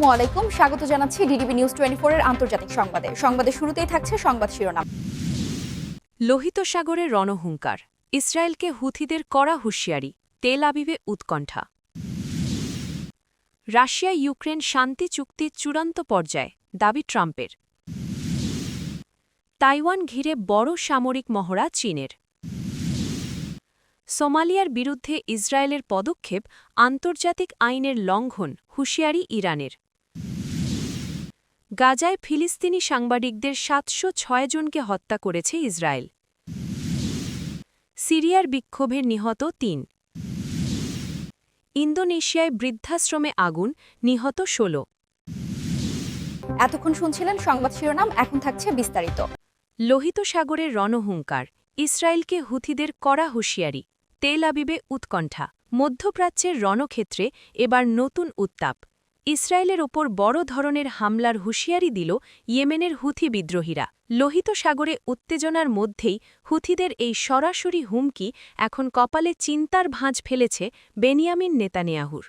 আসসালামু আলাইকুম, স্বাগত জানাচ্ছি ডিডিবি নিউজ 24 এর আন্তর্জাতিক সংবাদে। সংবাদের শুরুতেই থাকছে সংবাদ শিরোনাম। লোহিত সাগরে রণহুঙ্কার, ইসরায়েলকে হুথিদের কড়া হুঁশিয়ারি, তেল আবিবে উৎকণ্ঠা। রাশিয়া ইউক্রেন শান্তি চুক্তির চূড়ান্ত পর্যায়ে, দাবি ট্রাম্পের। তাইওয়ান ঘিরে বড় সামরিক মহড়া চীনের। সোমালিয়ার বিরুদ্ধে ইসরায়েলের পদক্ষেপ আন্তর্জাতিক আইনের লঙ্ঘন, হুঁশিয়ারি ইরানের। গাজায় ফিলিস্তিনি সাংবাদিকদের ৭০৬ জনকে হত্যা করেছে ইসরায়েল। সিরিয়ার বিক্ষোভের নিহত ৩। ইন্দোনেশিয়ায় বৃদ্ধাশ্রমে আগুন, নিহত ১৬। এতক্ষণ শুনছিলেন সংবাদ শিরোনাম, এখন থাকছে বিস্তারিত। লোহিত সাগরের রণহুঙ্কার, ইসরায়েলকে হুথিদের কড়া হুঁশিয়ারি, তেল আবিবে উৎকণ্ঠা। মধ্যপ্রাচ্যের রণক্ষেত্রে এবার নতুন উত্তাপ। ইসরায়েলের ওপর বড় ধরনের হামলার হুঁশিয়ারি দিল ইয়েমেনের হুথি বিদ্রোহীরা। লোহিত সাগরে উত্তেজনার মধ্যেই হুথিদের এই সরাসরি হুমকি এখন কপালে চিন্তার ভাঁজ ফেলেছে বেনিয়ামিন নেতানিয়াহুর।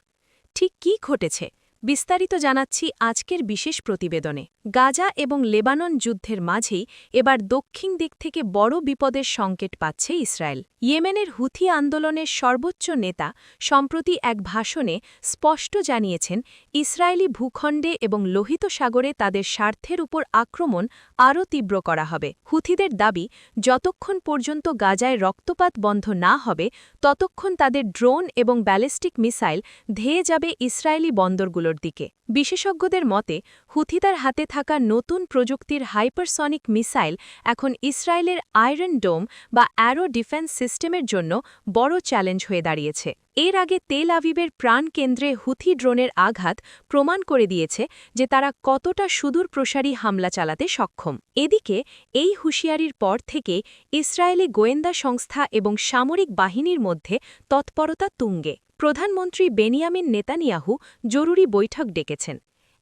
ঠিক কী ঘটেছে বিস্তারিত জানাচ্ছি আজকের বিশেষ প্রতিবেদনে। গাজা এবং লেবানন যুদ্ধের মাঝেই এবার দক্ষিণ দিক থেকে বড় বিপদের সংকেত পাচ্ছে ইসরায়েল। ইয়েমেনের হুথি আন্দোলনের সর্বোচ্চ নেতা সম্প্রতি এক ভাষণে স্পষ্ট জানিয়েছেন, ইসরায়েলি ভূখণ্ডে এবং লোহিত সাগরে তাদের স্বার্থের উপর আক্রমণ আরও তীব্র করা হবে। হুথিদের দাবি, যতক্ষণ পর্যন্ত গাজায় রক্তপাত বন্ধ না হবে ততক্ষণ তাদের ড্রোন এবং ব্যালিস্টিক মিসাইল ধেয়ে যাবে ইসরায়েলি বন্দরগুলোর দিকে। বিশেষজ্ঞদের মতে, হুথিদের হাতে থাকা নতুন প্রযুক্তির হাইপারসনিক মিসাইল এখন ইসরায়েলের আয়রন ডোম বা অ্যারো ডিফেন্স সিস্টেমের জন্য বড় চ্যালেঞ্জ হয়ে দাঁড়িয়েছে। এর আগে তেল আবিবের প্রাণকেন্দ্রে হুথি ড্রোনের আঘাত প্রমাণ করে দিয়েছে যে তারা কতটা সুদূরপ্রসারী হামলা চালাতে সক্ষম। এদিকে এই হুঁশিয়ারির পর থেকে ইসরায়েলি গোয়েন্দা সংস্থা এবং সামরিক বাহিনীর মধ্যে তৎপরতা তুঙ্গে। প্রধানমন্ত্রী বেনিয়ামিন নেতানিয়াহু জরুরি বৈঠক ডেকেছেন।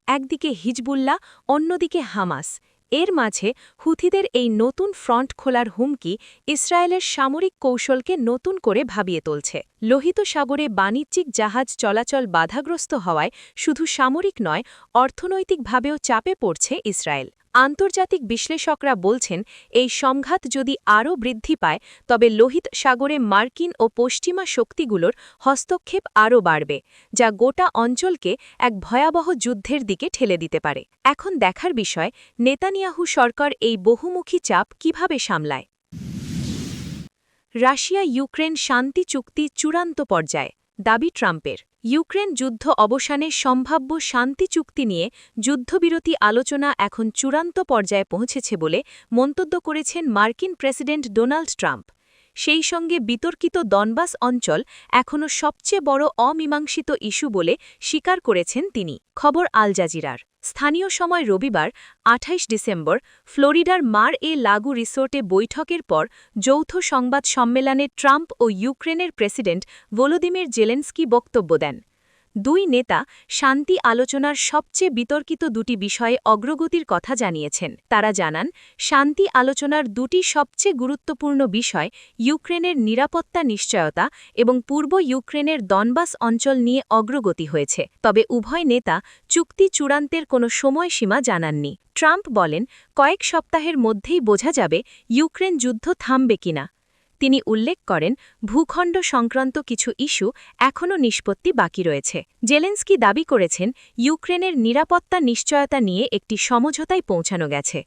একদিকে হিজবুল্লাহ, অন্যদিকে হামাস। এর মাঝে হুথিদের এই নতুন ফ্রন্ট খোলার হুমকি ইসরায়েলের সামরিক কৌশলকে নতুন করে ভাবিয়ে তুলছে। লোহিত সাগরে বাণিজ্যিক জাহাজ চলাচল বাধাগ্রস্ত হওয়ায় শুধু সামরিক নয়, অর্থনৈতিকভাবেও চাপে পড়ছে ইসরায়েল। আন্তর্জাতিক বিশ্লেষকরা বলছেন, এই সংঘাত যদি আরও বৃদ্ধি পায় তবে লোহিত সাগরে মার্কিন ও পশ্চিমা শক্তিগুলোর হস্তক্ষেপ আরও বাড়বে, যা গোটা অঞ্চলকে এক ভয়াবহ যুদ্ধের দিকে ঠেলে দিতে পারে। এখন দেখার বিষয়, নেতানিয়াহু সরকার এই বহুমুখী চাপ কিভাবে সামলায়। রাশিয়া ইউক্রেন শান্তি চুক্তি চূড়ান্ত পর্যায়ে, দাবি ট্রাম্পের। ইউক্রেন যুদ্ধ অবসানে সম্ভাব্য শান্তি চুক্তি নিয়ে যুদ্ধবিরতি আলোচনা এখন চূড়ান্ত পর্যায়ে পৌঁছেছে বলে মন্তব্য করেছেন মার্কিন প্রেসিডেন্ট ডোনাল্ড ট্রাম্প। সেই সঙ্গে বিতর্কিত দনবাস অঞ্চল এখনও সবচেয়ে বড় অমীমাংসিত ইস্যু বলে স্বীকার করেছেন তিনি। খবর আল জাজিরার। স্থানীয় সময় রবিবার ২৮ ডিসেম্বর ফ্লোরিডার মার-এ-লাগু রিসোর্টে বৈঠকের পর যৌথ সংবাদ সম্মেলনে ট্রাম্প ও ইউক্রেনের প্রেসিডেন্ট ভলোদিমির জেলেনস্কি বক্তব্য দেন। দুই নেতা শান্তি আলোচনার সবচেয়ে বিতর্কিত দুটি বিষয়ে অগ্রগতির কথা জানিয়েছেন। তারা জানান, শান্তি আলোচনার দুটি সবচেয়ে গুরুত্বপূর্ণ বিষয় ইউক্রেনের নিরাপত্তা নিশ্চয়তা এবং পূর্ব ইউক্রেনের দনবাস অঞ্চল নিয়ে অগ্রগতি হয়েছে। তবে উভয় নেতা চুক্তি চূড়ান্তের কোনো সময়সীমা জানাননি। ট্রাম্প বলেন, কয়েক সপ্তাহের মধ্যেই বোঝা যাবে ইউক্রেন যুদ্ধ থামবে কিনা। তিনি উল্লেখ করেন, ভূখণ্ড সংক্রান্ত কিছু ইস্যু এখনও নিষ্পত্তি বাকি রয়েছে। জেলেনস্কি দাবি করেছেন, ইউক্রেনের নিরাপত্তা নিশ্চয়তা নিয়ে একটি সমঝোতায় পৌঁছানো গেছে।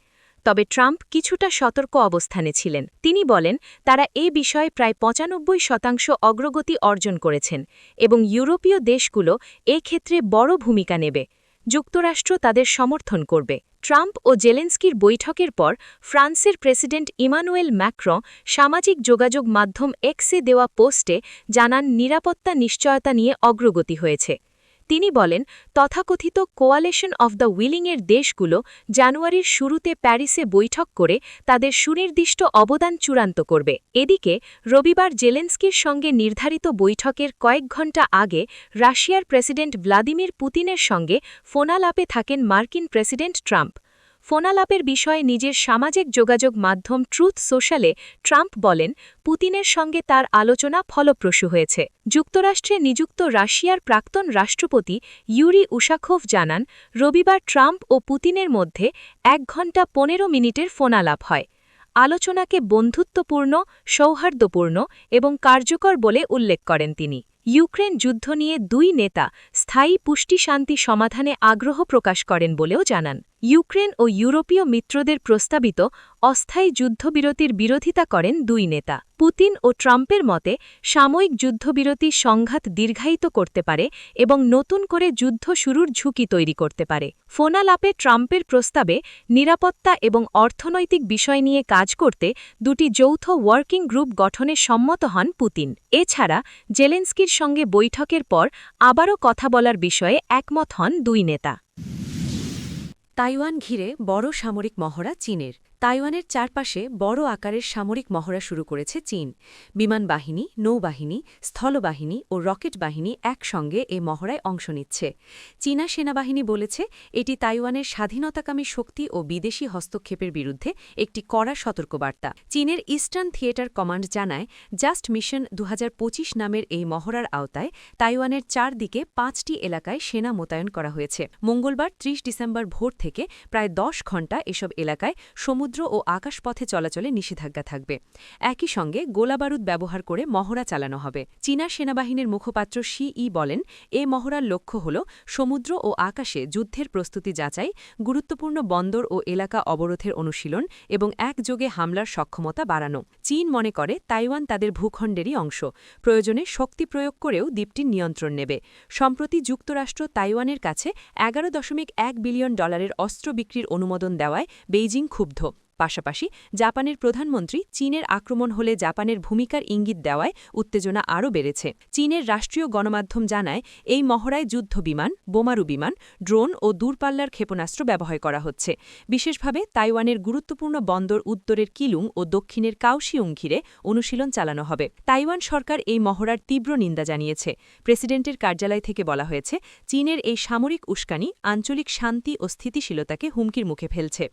তবে ট্রাম্প কিছুটা সতর্ক অবস্থানে ছিলেন। তিনি বলেন, তারা এ বিষয়ে প্রায় ৯৫% অগ্রগতি অর্জন করেছেন এবং ইউরোপীয় দেশগুলো ক্ষেত্রে বড় ভূমিকা নেবে। যুক্তরাষ্ট্র তাদের সমর্থন করবে। ট্রাম্প ও জেলেনস্কির বৈঠকের পর ফ্রান্সের প্রেসিডেন্ট ইমানুয়েল ম্যাক্রঁ সামাজিক যোগাযোগ মাধ্যম এক্সে দেওয়া পোস্টে জানান, নিরাপত্তা নিশ্চয়তা নিয়ে অগ্রগতি হয়েছে। তিনি বলেন, তথাকথিত কোয়ালিশন অফ দ্য উইলিংয়ের দেশগুলো জানুয়ারির শুরুতে প্যারিসে বৈঠক করে তাদের সুনির্দিষ্ট অবদান চূড়ান্ত করবে। এদিকে রবিবার জেলেনস্কির সঙ্গে নির্ধারিত বৈঠকের কয়েক ঘণ্টা আগে রাশিয়ার প্রেসিডেন্ট ভ্লাদিমির পুতিনের সঙ্গে ফোনালাপে থাকেন মার্কিন প্রেসিডেন্ট ট্রাম্প। ফোনালাপের বিষয়ে নিজের সামাজিক যোগাযোগ মাধ্যম ট্রুথ সোশ্যালে ট্রাম্প বলেন, পুতিনের সঙ্গে তার আলোচনা ফলপ্রসূ হয়েছে। যুক্তরাষ্ট্রে নিযুক্ত রাশিয়ার প্রাক্তন রাষ্ট্রপতি ইউরি উশাকোভ জানান, রবিবার ট্রাম্প ও পুতিনের মধ্যে 1 ঘণ্টা 15 মিনিটের ফোনালাপ হয়। আলোচনাকে বন্ধুত্বপূর্ণ, সৌহার্দ্যপূর্ণ এবং কার্যকর বলে উল্লেখ করেন তিনি। ইউক্রেন যুদ্ধ নিয়ে দুই নেতা স্থায়ী পুষ্টি শান্তি সমাধানে আগ্রহ প্রকাশ করেন বলেও জানান। ইউক্রেন ও ইউরোপীয় মিত্রদের প্রস্তাবিত অস্থায়ী যুদ্ধবিরতির বিরোধিতা করেন দুই নেতা। পুতিন ও ট্রাম্পের মতে সাময়িক যুদ্ধবিরতি সংঘাত দীর্ঘায়িত করতে পারে এবং নতুন করে যুদ্ধ শুরুর ঝুঁকি তৈরি করতে পারে। ফোনালাপে ট্রাম্পের প্রস্তাবে নিরাপত্তা এবং অর্থনৈতিক বিষয় নিয়ে কাজ করতে দুটি যৌথ ওয়ার্কিং গ্রুপ গঠনে সম্মত হন পুতিন। এছাড়া জেলেন্সকির সঙ্গে বৈঠকের পর আবারও কথা বলার বিষয়ে একমত হন দুই নেতা। তাইওয়ান ঘিরে বড় সামরিক মহড়া চীনের। তাইওয়ানের চারপাশে বড় আকারের সামরিক মহড়া শুরু করেছে চীন। বিমান বাহিনী, নৌবাহিনী, স্থলবাহিনী ও রকেট বাহিনী একসঙ্গে এ মহড়ায় অংশ নিচ্ছে। চীনা সেনাবাহিনী বলেছে, এটি তাইওয়ানের স্বাধীনতাকামী শক্তি ও বিদেশি হস্তক্ষেপের বিরুদ্ধে একটি কড়া সতর্কবার্তা। চীনের ইস্টার্ন থিয়েটার কমান্ড জানায়, জাস্ট মিশন 2025 নামের এই মহড়ার আওতায় তাইওয়ানের চারদিকে 5টি এলাকায় সেনা মোতায়েন করা হয়েছে। মঙ্গলবার 30 ডিসেম্বর ভোর থেকে প্রায় 10 ঘণ্টা এসব এলাকায় সমুদ্র ও আকাশপথে চলাচলে নিষেধাজ্ঞা থাকবে। একই সঙ্গে গোলাবারুদ ব্যবহার করে মহড়া চালানো হবে। চীনা সেনাবাহিনীর মুখপাত্র শি বলেন, এ মহড়ার লক্ষ্য হল সমুদ্র ও আকাশে যুদ্ধের প্রস্তুতি যাচাই, গুরুত্বপূর্ণ বন্দর ও এলাকা অবরোধের অনুশীলন এবং একযোগে হামলার সক্ষমতা বাড়ানো। চীন মনে করে তাইওয়ান তাদের ভূখণ্ডেরই অংশ, প্রয়োজনে শক্তি প্রয়োগ করেও দ্বীপটির নিয়ন্ত্রণ নেবে। সম্প্রতি যুক্তরাষ্ট্র তাইওয়ানের কাছে $11.1 বিলিয়ন অস্ত্র বিক্রির অনুমোদন দেওয়ায় বেইজিং ক্ষুব্ধ। পাশাপাশি জাপানের প্রধানমন্ত্রী চীনের আক্রমণ হলে জাপানের ভূমিকার ইঙ্গিত দেওয়ায় উত্তেজনা আরও বেড়েছে। চীনের রাষ্ট্রীয় গণমাধ্যম জানায়, এই মহড়ায় যুদ্ধবিমান, বোমারু বিমান, ড্রোন ও দূরপাল্লার ক্ষেপণাস্ত্র ব্যবহার করা হচ্ছে। বিশেষভাবে তাইওয়ানের গুরুত্বপূর্ণ বন্দর উত্তরের কিলুং ও দক্ষিণের কাওশিউং ঘিরে অনুশীলন চালানো হবে। তাইওয়ান সরকার এই মহড়ার তীব্র নিন্দা জানিয়েছে। প্রেসিডেন্টের কার্যালয় থেকে বলা হয়েছে, চীনের এই সামরিক উস্কানি আঞ্চলিক শান্তি ও স্থিতিশীলতাকে হুমকির মুখে ফেলছে।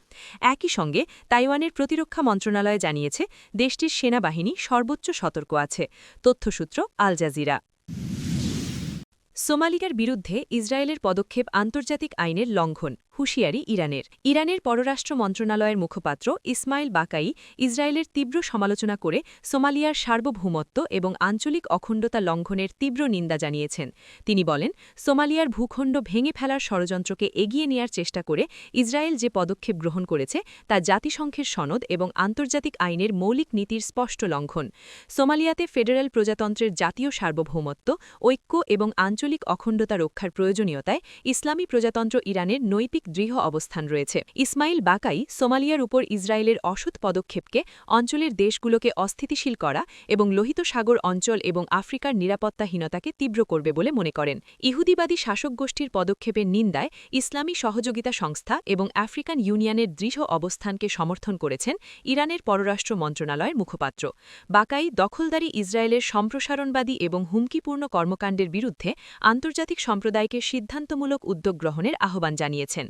একই সঙ্গে তাইওয়ানের প্রতিরক্ষা মন্ত্রণালয় জানিয়েছে, দেশটির সেনাবাহিনী সর্বোচ্চ সতর্ক আছে। তথ্যসূত্র আল জাজিরা। সোমালিয়ার বিরুদ্ধে ইসরায়েলের পদক্ষেপ আন্তর্জাতিক আইনের লঙ্ঘন, হুঁশিয়ারি ইরানের। ইরানের পররাষ্ট্র মন্ত্রণালয়ের মুখপাত্র ইসমাইল বাকাই ইসরায়েলের তীব্র সমালোচনা করে সোমালিয়ার সার্বভৌমত্ব এবং আঞ্চলিক অখণ্ডতা লঙ্ঘনের তীব্র নিন্দা জানিয়েছেন। তিনি বলেন, সোমালিয়ার ভূখণ্ড ভেঙে ফেলার ষড়যন্ত্রকে এগিয়ে নেয়ার চেষ্টা করে ইসরায়েল যে পদক্ষেপ গ্রহণ করেছে তা জাতিসংঘের সনদ এবং আন্তর্জাতিক আইনের মৌলিক নীতির স্পষ্ট লঙ্ঘন। সোমালিয়াতে ফেডারেল প্রজাতন্ত্রের জাতীয় সার্বভৌমত্ব, ঐক্য এবং আঞ্চলিক অখণ্ডতা রক্ষার প্রয়োজনীয়তায় ইসলামী প্রজাতন্ত্র ইরানের নৈতিক দৃঢ় অবস্থান রয়েছে। ইসমাইল বাকাই সোমালিয়ার উপর ইসরায়েলের অসৎ পদক্ষেপকে অঞ্চলের দেশগুলোকে অস্থিতিশীল করা এবং লোহিত সাগর অঞ্চল এবং আফ্রিকার নিরাপত্তাহীনতাকে তীব্র করবে বলে মনে করেন। ইহুদিবাদী শাসক গোষ্ঠীর পদক্ষেপের নিন্দায় ইসলামী সহযোগিতা সংস্থা এবং আফ্রিকান ইউনিয়নের দৃঢ় অবস্থানকে সমর্থন করেছেন ইরানের পররাষ্ট্র মন্ত্রণালয়ের মুখপাত্র। বাকাই দখলদারি ইসরায়েলের সম্প্রসারণবাদী এবং হুমকিপূর্ণ কর্মকাণ্ডের বিরুদ্ধে আন্তর্জাতিক সম্প্রদায়কে সিদ্ধান্তমূলক উদ্যোগ গ্রহণের আহ্বান জানিয়েছেন।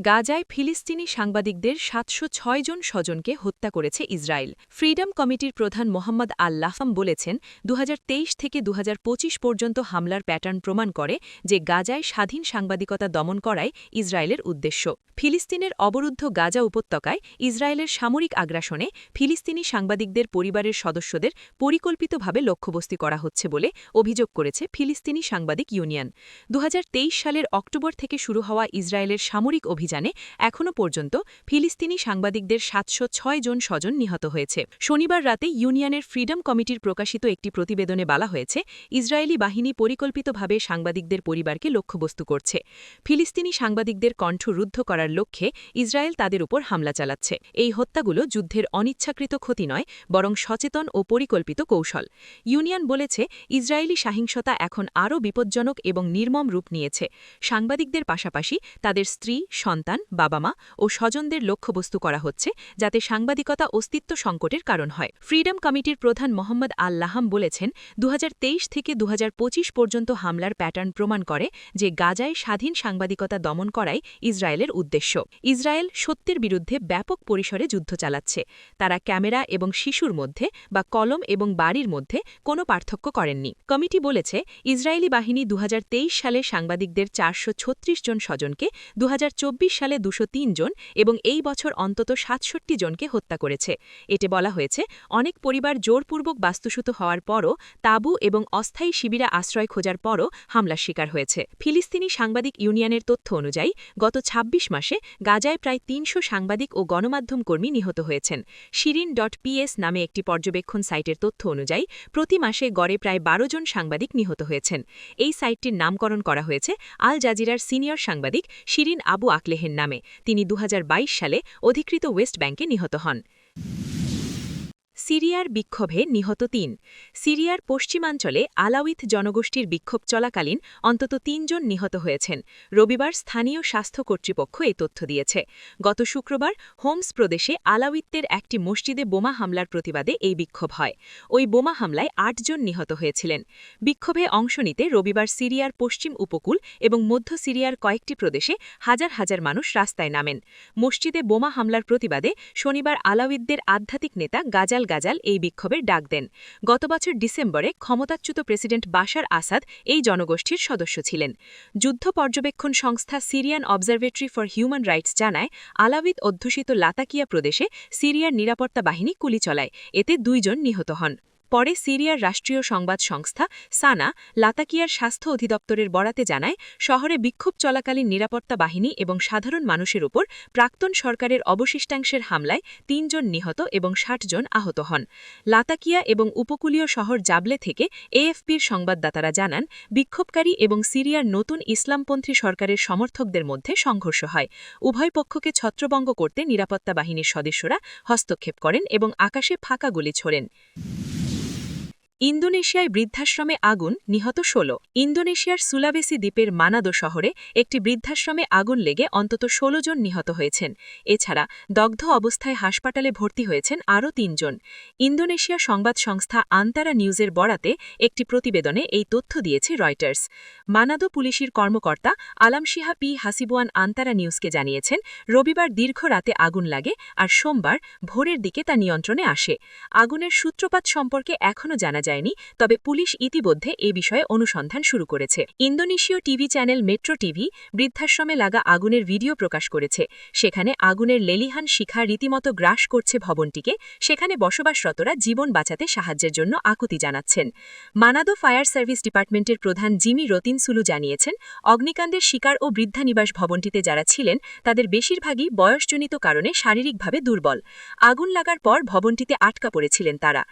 গাজায় ফিলিস্তিনি সাংবাদিকদের 706 জন স্বজনকে হত্যা করেছে ইসরায়েল। ফ্রিডম কমিটির প্রধান মোহাম্মদ আল-লাফাম বলেছেন, 2023 থেকে 2025 পর্যন্ত হামলার প্যাটার্ন প্রমাণ করে যে গাজায় স্বাধীন সাংবাদিকতা দমন করাই ইসরায়েলের উদ্দেশ্য। ফিলিস্তিনের অবরুদ্ধ গাজা উপত্যকায় ইসরায়েলের সামরিক আগ্রাসনে ফিলিস্তিনি সাংবাদিকদের পরিবারের সদস্যদের পরিকল্পিতভাবে লক্ষ্যবস্তু করা হচ্ছে বলে অভিযোগ করেছে ফিলিস্তিনি সাংবাদিক ইউনিয়ন। 2023 সালের অক্টোবর থেকে শুরু হওয়া ইসরায়েলের সামরিক অভিযানে এখনও পর্যন্ত ফিলিস্তিনি সাংবাদিকদের 706 জন স্বজন নিহত হয়েছে। শনিবার রাতে ইউনিয়নের ফ্রিডম কমিটির প্রকাশিত একটি প্রতিবেদনে বলা হয়েছে, ইসরায়েলি বাহিনী পরিকল্পিতভাবে সাংবাদিকদের পরিবারকে লক্ষ্যবস্তু করছে। ফিলিস্তিনি সাংবাদিকদের কণ্ঠ রুদ্ধ করার লক্ষ্যে ইসরায়েল তাদের উপর হামলা চালাচ্ছে। এই হত্যাগুলো যুদ্ধের অনিচ্ছাকৃত ক্ষতি নয়, বরং সচেতন ও পরিকল্পিত কৌশল। ইউনিয়ন বলেছে, ইসরায়েলি সহিংসতা এখন আরও বিপজ্জনক এবং নির্মম রূপ নিয়েছে। সাংবাদিকদের পাশাপাশি তাদের স্ত্রী, সন্তান, বাবা-মা ও স্বজনদের লক্ষ্যবস্তু করা হচ্ছে যাতে সাংবাদিকতা অস্তিত্ব সংকটের কারণ হয়। ফ্রিডম কমিটির প্রধান মোহাম্মদ আল-লাহাম বলেছেন, 2023 থেকে 2025 পর্যন্ত হামলার প্যাটার্ন প্রমাণ করে যে গাজায় স্বাধীন সাংবাদিকতা দমন করাই ইসরায়েলের উদ্দেশ্য। ইসরায়েল সত্যের বিরুদ্ধে ব্যাপক পরিসরে যুদ্ধ চালাচ্ছে। তারা ক্যামেরা এবং শিশুর মধ্যে বা কলম এবং বাড়ির মধ্যে কোনো পার্থক্য করেননি। কমিটি বলেছে, ইসরায়েলি বাহিনী 2023 সালে সাংবাদিকদের 436 জন স্বজনকে, 2024 সালে 203 জন এবং এই বছর অন্তত 67 জনকে হত্যা করেছে। এতে বলা হয়েছে, অনেক পরিবার জোরপূর্বক বাস্তুচ্যুত হওয়ার পরও তাঁবু এবং অস্থায়ী শিবিরে আশ্রয় খোঁজার পরও হামলার শিকার হয়েছে। ফিলিস্তিনি সাংবাদিক ইউনিয়নের তথ্য অনুযায়ী গত 26 মাসে গাজায় প্রায় 300 সাংবাদিক ও গণমাধ্যম কর্মী নিহত হয়েছেন। শিরিন.ps নামে একটি পর্যবেক্ষণ সাইটের তথ্য অনুযায়ী প্রতি মাসে গড়ে প্রায় 12 জন সাংবাদিক নিহত হয়েছেন। এই সাইটটির নামকরণ করা হয়েছে আল জাজিরার সিনিয়র সাংবাদিক শিরিন আবু আকলেহের নামে। তিনি 2022 সালে অধিকৃত ওয়েস্ট ব্যাংকে নিহত হন। সিরিয়ার বিক্ষোভে নিহত 3। সিরিয়ার পশ্চিমাঞ্চলে আলাউইত জনগোষ্ঠীর বিক্ষোভ চলাকালীন অন্তত 3 জন নিহত হয়েছেন। রবিবার স্থানীয় স্বাস্থ্য কর্তৃপক্ষ এই তথ্য দিয়েছে। গত শুক্রবার হোমস প্রদেশে আলাউইতদের একটি মসজিদে বোমা হামলার প্রতিবাদে এই বিক্ষোভ হয়। ওই বোমা হামলায় 8 জন নিহত হয়েছিলেন। বিক্ষোভে অংশ নিতে রবিবার সিরিয়ার পশ্চিম উপকূল এবং মধ্য সিরিয়ার কয়েকটি প্রদেশে হাজার হাজার মানুষ রাস্তায় নামেন। মসজিদে বোমা হামলার প্রতিবাদে শনিবার আলাউইতদের আধ্যাত্মিক নেতা গাজাল এই বিক্ষোভের ডাক দেন। গত বছর ডিসেম্বরে ক্ষমতাচ্যুত প্রেসিডেন্ট বাশার আসাদ এই জনগোষ্ঠীর সদস্য ছিলেন। যুদ্ধ পর্যবেক্ষণ সংস্থা Syrian observatory for human rights জানায়, আলাউইত অধ্যুষিত লাতাকিয়া প্রদেশে সিরিয়ার নিরাপত্তা বাহিনী গুলি চালায়। এতে 2 জন নিহত হন। পরে সিরিয়ার রাষ্ট্রীয় সংবাদ সংস্থা সানা লাতাকিয়ার স্বাস্থ্য অধিদপ্তরের বরাতে জানায়, শহরে বিক্ষোভ চলাকালীন নিরাপত্তা বাহিনী এবং সাধারণ মানুষের উপর প্রাক্তন সরকারের অবশিষ্টাংশের হামলায় 3 জন নিহত এবং 60 জন আহত হন। লাতাকিয়া এবং উপকূলীয় শহর জাবলে থেকে এএফপির সংবাদদাতারা জানান, বিক্ষোভকারী এবং সিরিয়ার নতুন ইসলামপন্থী সরকারের সমর্থকদের মধ্যে সংঘর্ষ হয়। উভয় পক্ষকে ছত্রভঙ্গ করতে নিরাপত্তা বাহিনীর সদস্যরা হস্তক্ষেপ করেন এবং আকাশে ফাঁকা গুলি ছোড়েন। ইন্দোনেশিয়ায় বৃদ্ধাশ্রমে আগুন, নিহত 16। ইন্দোনেশিয়ার সুলাবেসি দ্বীপের মানাদো শহরে একটি বৃদ্ধাশ্রমে আগুন লেগে অন্তত 16 জন নিহত হয়েছেন। এছাড়া দগ্ধ অবস্থায় হাসপাতালে ভর্তি হয়েছেন আরও 3 জন। ইন্দোনেশিয়া সংবাদ সংস্থা আন্তারা নিউজের বরাতে একটি প্রতিবেদনে এই তথ্য দিয়েছে রয়টার্স। মানাদো পুলিশের কর্মকর্তা আলামশিহা পি হাসিবুয়ান আন্তারা নিউজকে জানিয়েছেন, রবিবার দীর্ঘ রাতে আগুন লাগে আর সোমবার ভোরের দিকে তা নিয়ন্ত্রণে আসে। আগুনের সূত্রপাত সম্পর্কে এখনও জানা যায়নি, তবে পুলিশ ইতিমধ্যে এ বিষয়ে অনুসন্ধান শুরু করেছে। ইন্দোনেশীয় টিভি চ্যানেল মেট্রো টিভি বৃদ্ধাশ্রমে লাগা আগুনের ভিডিও প্রকাশ করেছে। সেখানে আগুনের লেলিহান শিখা রীতিমতো গ্রাস করছে ভবনটিকে। সেখানে বসবাসরতরা জীবন বাঁচাতে সাহায্যের জন্য আকুতি জানাচ্ছেন। মানাদো ফায়ার সার্ভিস ডিপার্টমেন্টের প্রধান জিমি রতিনসুলু জানিয়েছেন, অগ্নিকাণ্ডের শিকার ও বৃদ্ধানিবাস ভবনটিতে যারা ছিলেন তাদের বেশিরভাগই বয়সজনিত কারণে শারীরিকভাবে দুর্বল। আগুন লাগার পর ভবনটিতে আটকা পড়েছিলেন তারা।